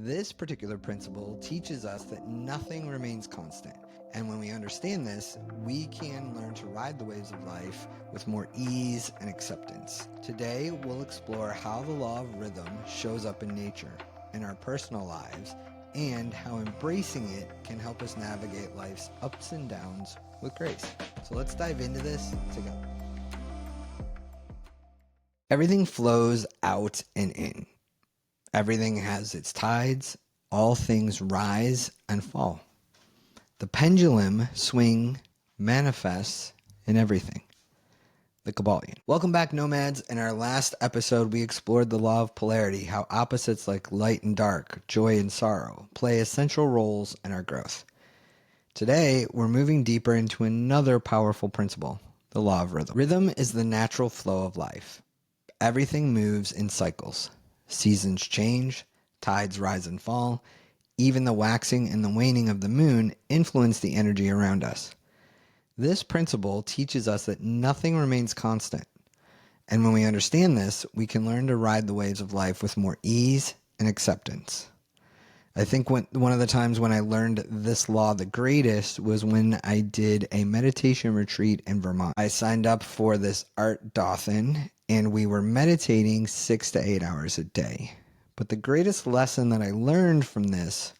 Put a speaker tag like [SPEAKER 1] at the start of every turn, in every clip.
[SPEAKER 1] This particular principle teaches us that nothing remains constant. And when we understand this, we can learn to ride the waves of life with more ease and acceptance. Today, we'll explore how the law of rhythm shows up in nature, in our personal lives, and how embracing it can help us navigate life's ups and downs with grace. So let's dive into this together. Everything flows out and in. Everything has its tides. All things rise and fall. The pendulum swing manifests in everything. The Kabbalion. Welcome back, nomads. In our last episode, we explored the law of polarity, how opposites like light and dark, joy and sorrow, play essential roles in our growth. Today, we're moving deeper into another powerful principle, the law of rhythm. Rhythm is the natural flow of life. Everything moves in cycles. Seasons change, tides rise and fall. Even the waxing and the waning of the moon influence the energy around us. This principle teaches us that nothing remains constant. And when we understand this, we can learn to ride the waves of life with more ease and acceptance. I think one of the times when I learned this law the greatest was when I did a meditation retreat in Vermont. I signed up for this Art Dothan, and we were meditating 6 to 8 hours a day. But the greatest lesson that I learned from this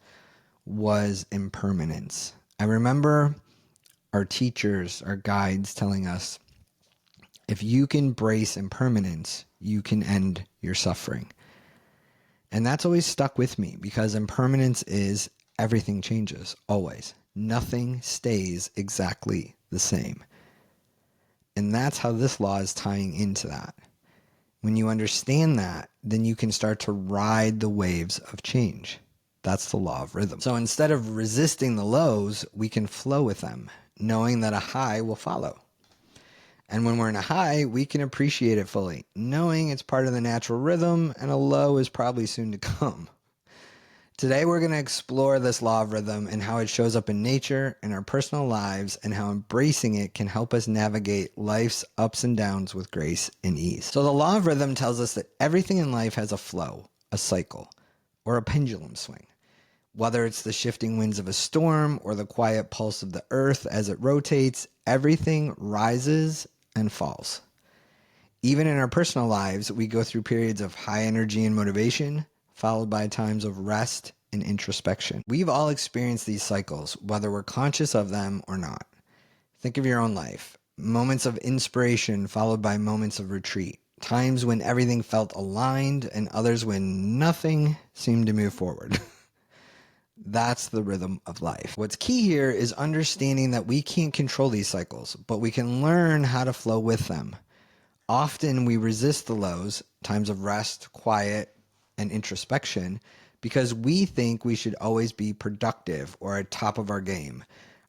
[SPEAKER 1] was impermanence. I remember our teachers, our guides telling us, if you can embrace impermanence, you can end your suffering. And that's always stuck with me because impermanence is everything changes, always. Nothing stays exactly the same. And that's how this law is tying into that. When you understand that, then you can start to ride the waves of change. That's the law of rhythm. So instead of resisting the lows, we can flow with them, knowing that a high will follow. And when we're in a high, we can appreciate it fully, knowing it's part of the natural rhythm and a low is probably soon to come. Today, we're going to explore this law of rhythm and how it shows up in nature, in our personal lives, and how embracing it can help us navigate life's ups and downs with grace and ease. So the law of rhythm tells us that everything in life has a flow, a cycle, or a pendulum swing. Whether it's the shifting winds of a storm or the quiet pulse of the earth as it rotates, everything rises and falls. Even in our personal lives, we go through periods of high energy and motivation, followed by times of rest and introspection. We've all experienced these cycles, whether we're conscious of them or not. Think of your own life. Moments of inspiration followed by moments of retreat. Times when everything felt aligned and others when nothing seemed to move forward. That's the rhythm of life. What's key here is understanding that we can't control these cycles, but we can learn how to flow with them. Often we resist the lows, times of rest, quiet, and introspection, because we think we should always be productive or at top of our game.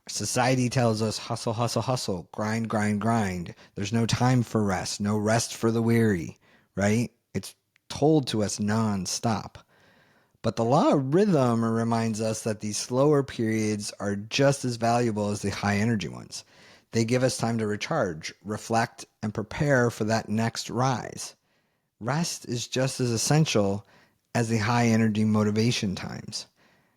[SPEAKER 1] Society tells us hustle, hustle, hustle, grind, grind, grind. There's no time for rest, no rest for the weary, right? It's told to us nonstop. But the law of rhythm reminds us that these slower periods are just as valuable as the high energy ones. They give us time to recharge, reflect, and prepare for that next rise. Rest is just as essential as the high energy motivation times.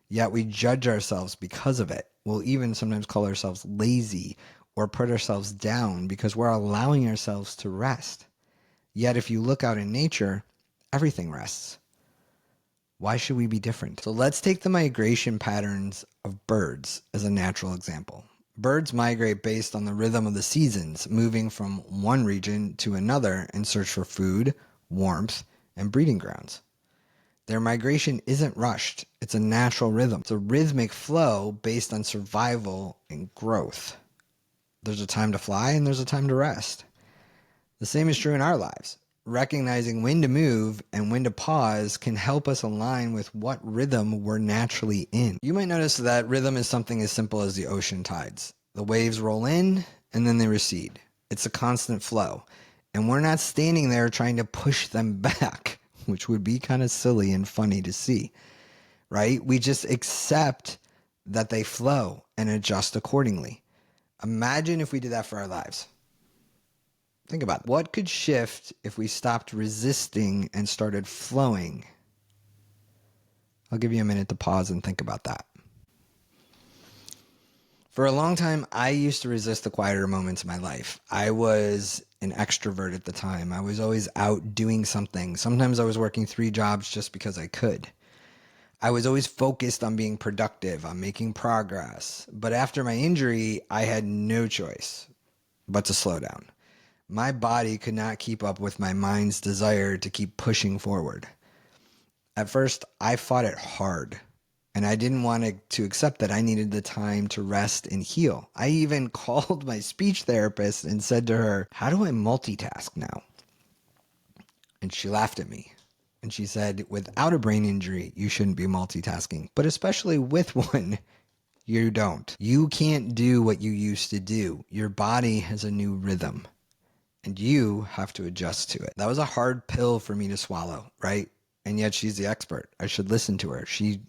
[SPEAKER 1] Yet we judge ourselves because of it. We'll even sometimes call ourselves lazy or put ourselves down because we're allowing ourselves to rest. Yet if you look out in nature, everything rests. Why should we be different? So let's take the migration patterns of birds as a natural example. Birds migrate based on the rhythm of the seasons, moving from one region to another in search for food, warmth, and breeding grounds. Their migration isn't rushed. It's a natural rhythm. It's a rhythmic flow based on survival and growth. There's a time to fly and there's a time to rest. The same is true in our lives. Recognizing when to move and when to pause can help us align with what rhythm we're naturally in. You might notice that rhythm is something as simple as the ocean tides. The waves roll in and then they recede. It's a constant flow. And we're not standing there trying to push them back, which would be kind of silly and funny to see, right? We just accept that they flow and adjust accordingly. Imagine if we did that for our lives. Think about it. What could shift if we stopped resisting and started flowing? I'll give you a minute to pause and think about that. For a long time, I used to resist the quieter moments in my life. I was an extrovert at the time. I was always out doing something. Sometimes I was working 3 jobs just because I could. I was always focused on being productive, on making progress. But after my injury, I had no choice but to slow down. My body could not keep up with my mind's desire to keep pushing forward. At first, I fought it hard, and I didn't want to accept that I needed the time to rest and heal. I even called my speech therapist and said to her, "How do I multitask now?" And she laughed at me. And she said, "Without a brain injury, you shouldn't be multitasking, but especially with one, you don't. You can't do what you used to do. Your body has a new rhythm, and you have to adjust to it." That was a hard pill for me to swallow, right? And yet she's the expert. I should listen to her. She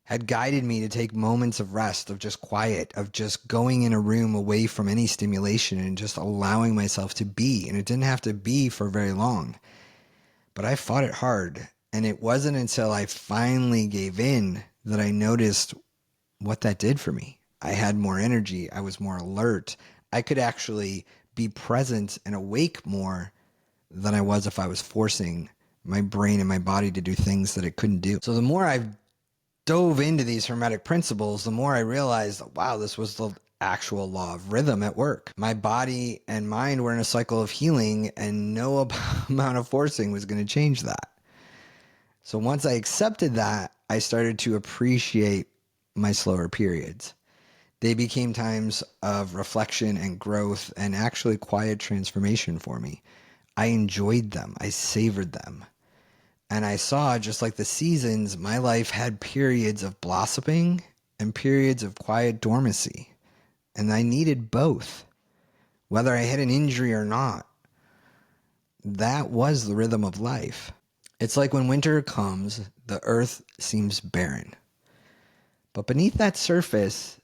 [SPEAKER 1] had guided me to take moments of rest, of just quiet, of just going in a room away from any stimulation and just allowing myself to be. And it didn't have to be for very long. But I fought it hard. And it wasn't until I finally gave in that I noticed what that did for me. I had more energy. I was more alert. I could actually be present and awake more than I was if I was forcing my brain and my body to do things that it couldn't do. So the more I dove into these hermetic principles, the more I realized, wow, this was the actual law of rhythm at work. My body and mind were in a cycle of healing, and no amount of forcing was going to change that. So once I accepted that, I started to appreciate my slower periods. They became times of reflection and growth and actually quiet transformation for me. I enjoyed them. I savored them. And I saw, just like the seasons, my life had periods of blossoming and periods of quiet dormancy. And I needed both. Whether I had an injury or not, that was the rhythm of life. It's like when winter comes, the earth seems barren. But beneath that surface,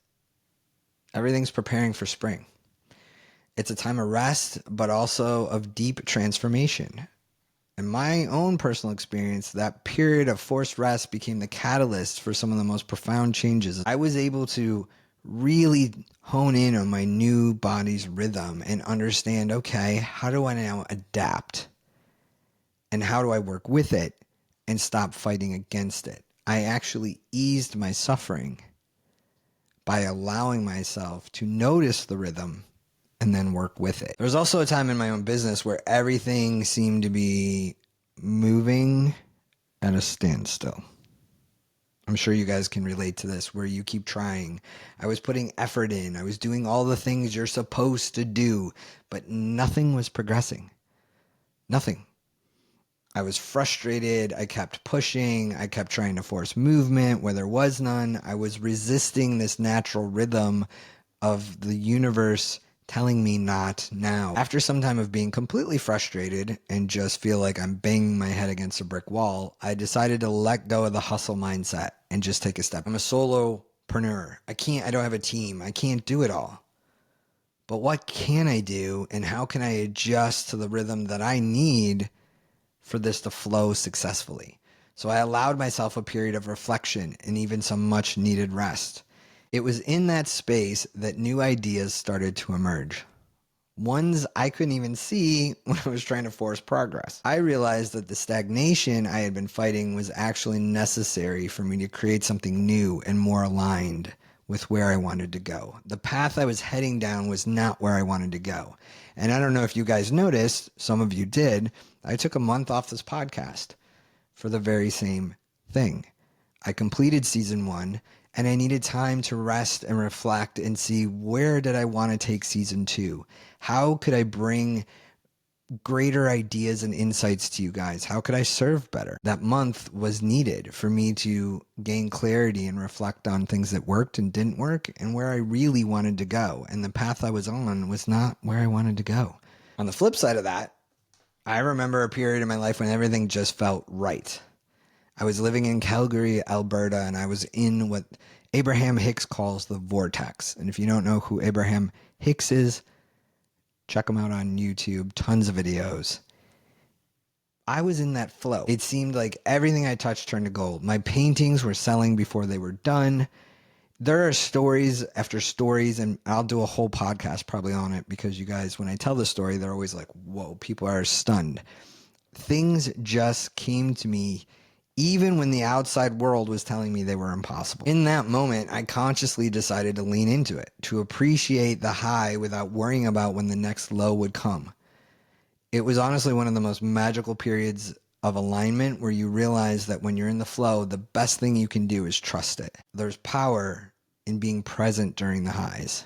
[SPEAKER 1] everything's preparing for spring. It's a time of rest, but also of deep transformation. In my own personal experience, that period of forced rest became the catalyst for some of the most profound changes. I was able to really hone in on my new body's rhythm and understand, okay, how do I now adapt? And how do I work with it and stop fighting against it? I actually eased my suffering by allowing myself to notice the rhythm and then work with it. There was also a time in my own business where everything seemed to be moving at a standstill. I'm sure you guys can relate to this, where you keep trying. I was putting effort in. I was doing all the things you're supposed to do, but nothing was progressing. Nothing. I was frustrated. I kept pushing. I kept trying to force movement where there was none. I was resisting this natural rhythm of the universe telling me not now. After some time of being completely frustrated and just feel like I'm banging my head against a brick wall, I decided to let go of the hustle mindset and just take a step. I'm a solopreneur. I don't have a team. I can't do it all. But what can I do, and how can I adjust to the rhythm that I need for this to flow successfully? So I allowed myself a period of reflection and even some much needed rest. It was in that space that new ideas started to emerge. Ones I couldn't even see when I was trying to force progress. I realized that the stagnation I had been fighting was actually necessary for me to create something new and more aligned with where I wanted to go. The path I was heading down was not where I wanted to go. And I don't know if you guys noticed, some of you did, I took a month off this podcast for the very same thing. I completed season 1, and I needed time to rest and reflect and see, where did I want to take season 2? How could I bring greater ideas and insights to you guys? How could I serve better? That month was needed for me to gain clarity and reflect on things that worked and didn't work and where I really wanted to go. And the path I was on was not where I wanted to go. On the flip side of that, I remember a period in my life when everything just felt right. I was living in Calgary, Alberta, and I was in what Abraham Hicks calls the vortex. And if you don't know who Abraham Hicks is, check him out on YouTube. Tons of videos. I was in that flow. It seemed like everything I touched turned to gold. My paintings were selling before they were done. There are stories after stories, and I'll do a whole podcast probably on it, because you guys, when I tell the story, they're always like, whoa, people are stunned. Things just came to me even when the outside world was telling me they were impossible. In that moment, I consciously decided to lean into it, to appreciate the high without worrying about when the next low would come. It was honestly one of the most magical periods of alignment, where you realize that when you're in the flow, the best thing you can do is trust it. There's power in being present during the highs,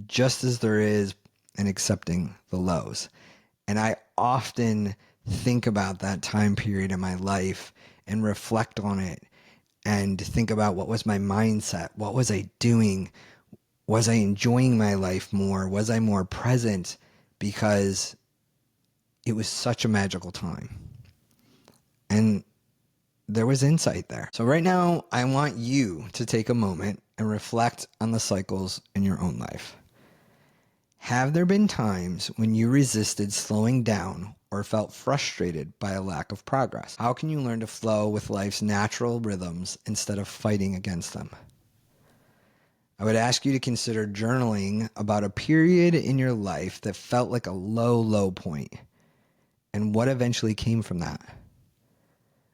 [SPEAKER 1] just as there is in accepting the lows. And I often think about that time period in my life and reflect on it and think about, what was my mindset? What was I doing? Was I enjoying my life more? Was I more present? Because it was such a magical time. And there was insight there. So right now, I want you to take a moment and reflect on the cycles in your own life. Have there been times when you resisted slowing down or felt frustrated by a lack of progress? How can you learn to flow with life's natural rhythms instead of fighting against them? I would ask you to consider journaling about a period in your life that felt like a low point, and what eventually came from that.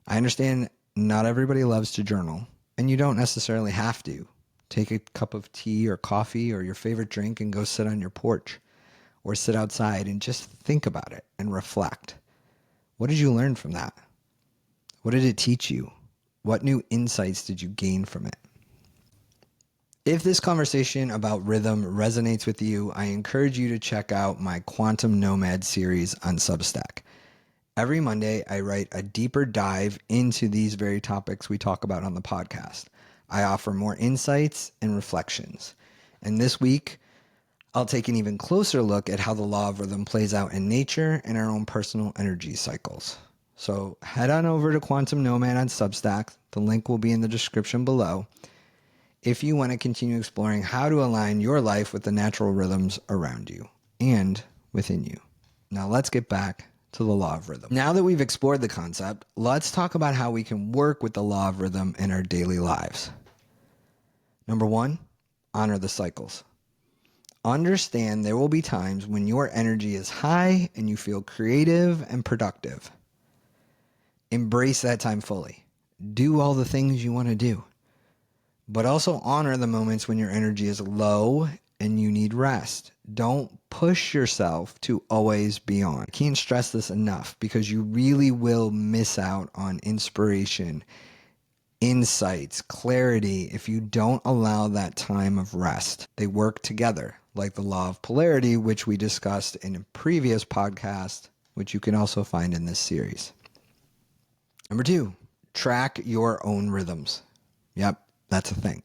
[SPEAKER 1] I understand not everybody loves to journal, and you don't necessarily have to. Take a cup of tea or coffee or your favorite drink and go sit on your porch or sit outside and just think about it and reflect. What did you learn from that? What did it teach you? What new insights did you gain from it? If this conversation about rhythm resonates with you, I encourage you to check out my Quantum Nomad series on Substack. Every Monday, I write a deeper dive into these very topics we talk about on the podcast. I offer more insights and reflections. And this week, I'll take an even closer look at how the law of rhythm plays out in nature and our own personal energy cycles. So head on over to Quantum Nomad on Substack. The link will be in the description below, if you want to continue exploring how to align your life with the natural rhythms around you and within you. Now let's get back to the law of rhythm. Now that we've explored the concept, let's talk about how we can work with the law of rhythm in our daily lives. Number one, honor the cycles. Understand there will be times when your energy is high and you feel creative and productive. Embrace that time fully. Do all the things you want to do, but also honor the moments when your energy is low and you need rest. Don't push yourself to always be on. I can't stress this enough, because you really will miss out on inspiration, insights, clarity if you don't allow that time of rest. They work together, like the law of polarity, which we discussed in a previous podcast, which you can also find in this series. Number two, track your own rhythms. Yep, that's a thing.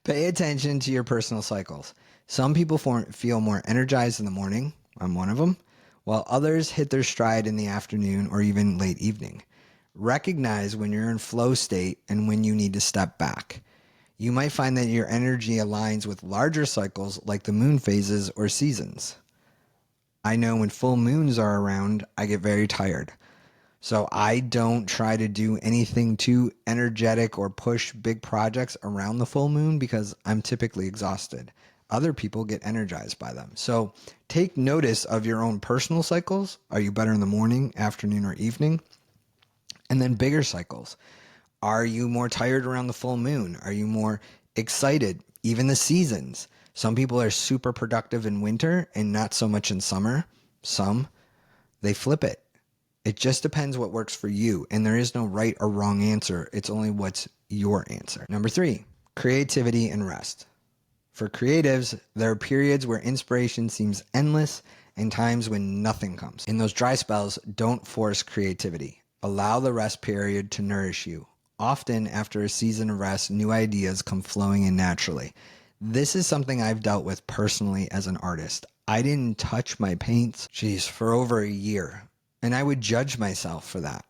[SPEAKER 1] Pay attention to your personal cycles. Some people feel more energized in the morning. I'm one of them. While others hit their stride in the afternoon or even late evening. Recognize when you're in flow state and when you need to step back. You might find that your energy aligns with larger cycles like the moon phases or seasons. I know when full moons are around, I get very tired. So I don't try to do anything too energetic or push big projects around the full moon, because I'm typically exhausted. Other people get energized by them. So take notice of your own personal cycles. Are you better in the morning, afternoon, or evening? And then bigger cycles. Are you more tired around the full moon? Are you more excited? Even the seasons. Some people are super productive in winter and not so much in summer. Some, they flip it. It just depends what works for you. And there is no right or wrong answer. It's only what's your answer. Number three, creativity and rest. For creatives, there are periods where inspiration seems endless and times when nothing comes. In those dry spells, don't force creativity. Allow the rest period to nourish you. Often, after a season of rest, new ideas come flowing in naturally. This is something I've dealt with personally as an artist. I didn't touch my paints, for over a year. And I would judge myself for that.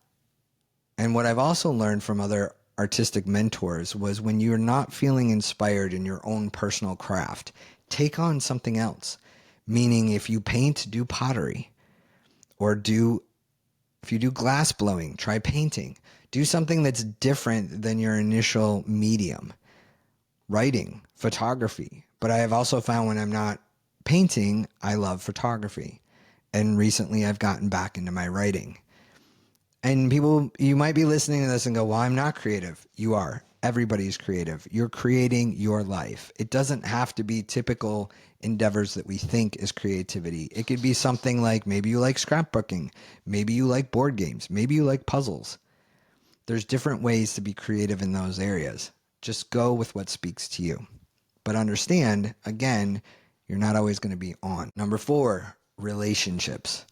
[SPEAKER 1] And what I've also learned from other artistic mentors was, when you're not feeling inspired in your own personal craft, take on something else. Meaning, if you paint, do pottery or do If you do glass blowing, try painting. Do something that's different than your initial medium. Writing, photography. But I have also found when I'm not painting, I love photography. And recently I've gotten back into my writing. And people, you might be listening to this and go, well, I'm not creative. You are. Everybody's creative. You're creating your life. It doesn't have to be typical endeavors that we think is creativity. It could be something like maybe you like scrapbooking. Maybe you like board games. Maybe you like puzzles. There's different ways to be creative in those areas. Just go with what speaks to you. But understand, again, you're not always going to be on. Number 4, relationships.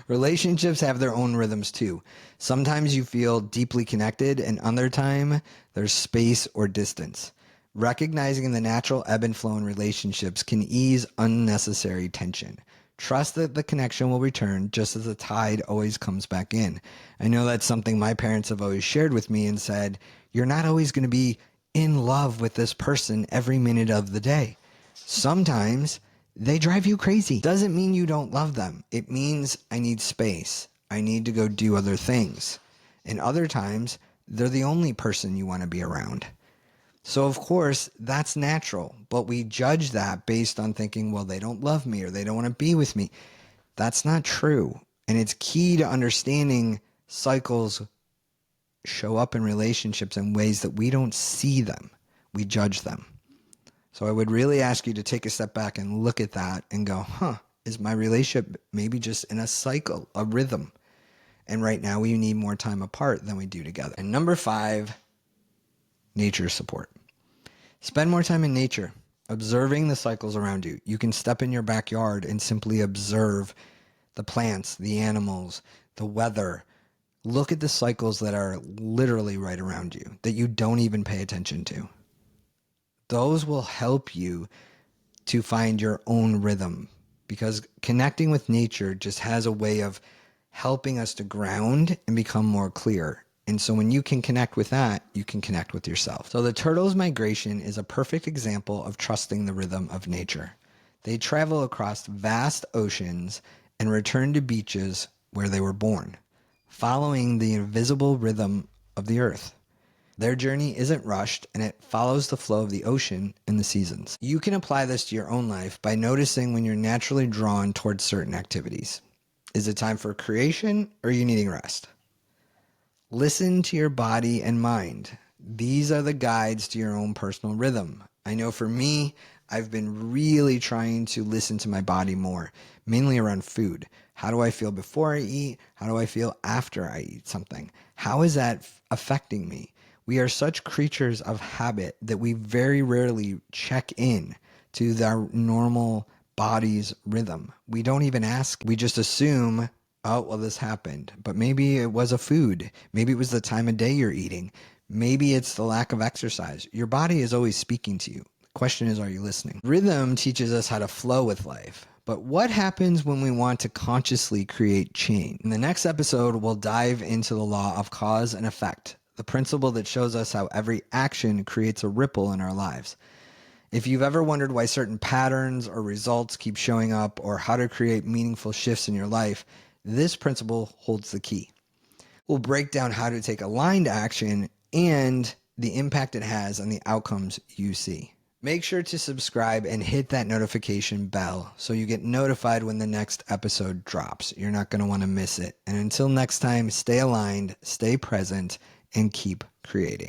[SPEAKER 1] Relationships have their own rhythms too. Sometimes you feel deeply connected, and other time there's space or distance. Recognizing the natural ebb and flow in relationships can ease unnecessary tension. Trust that the connection will return just as the tide always comes back in. I know that's something my parents have always shared with me and said, you're not always going to be in love with this person every minute of the day. Sometimes they drive you crazy. Doesn't mean you don't love them. It means I need space. I need to go do other things. And other times, they're the only person you want to be around. So of course, that's natural, but we judge that based on thinking, well, they don't love me or they don't want to be with me. That's not true. And it's key to understanding cycles show up in relationships in ways that we don't see them. We judge them. So I would really ask you to take a step back and look at that and go, is my relationship maybe just in a cycle, a rhythm? And right now we need more time apart than we do together. And number 5, nature support. Spend more time in nature, observing the cycles around you. You can step in your backyard and simply observe the plants, the animals, the weather. Look at the cycles that are literally right around you that you don't even pay attention to. Those will help you to find your own rhythm, because connecting with nature just has a way of helping us to ground and become more clear. And so when you can connect with that, you can connect with yourself. So the turtle's migration is a perfect example of trusting the rhythm of nature. They travel across vast oceans and return to beaches where they were born, following the invisible rhythm of the earth. Their journey isn't rushed, and it follows the flow of the ocean and the seasons. You can apply this to your own life by noticing when you're naturally drawn towards certain activities. Is it time for creation, or are you needing rest? Listen to your body and mind. These are the guides to your own personal rhythm. I know for me, I've been really trying to listen to my body more, mainly around food. How do I feel before I eat? How do I feel after I eat something? How is that affecting me? We are such creatures of habit that we very rarely check in to our normal body's rhythm. We don't even ask. We just assume, oh, well, this happened. But maybe it was a food. Maybe it was the time of day you're eating. Maybe it's the lack of exercise. Your body is always speaking to you. The question is, are you listening? Rhythm teaches us how to flow with life. But what happens when we want to consciously create change? In the next episode, we'll dive into the law of cause and effect, the principle that shows us how every action creates a ripple in our lives. If you've ever wondered why certain patterns or results keep showing up, or how to create meaningful shifts in your life, this principle holds the key. We'll break down how to take aligned action and the impact it has on the outcomes you see. Make sure to subscribe and hit that notification bell so you get notified when the next episode drops. You're not going to want to miss it. And until next time, stay aligned, stay present, and keep creating.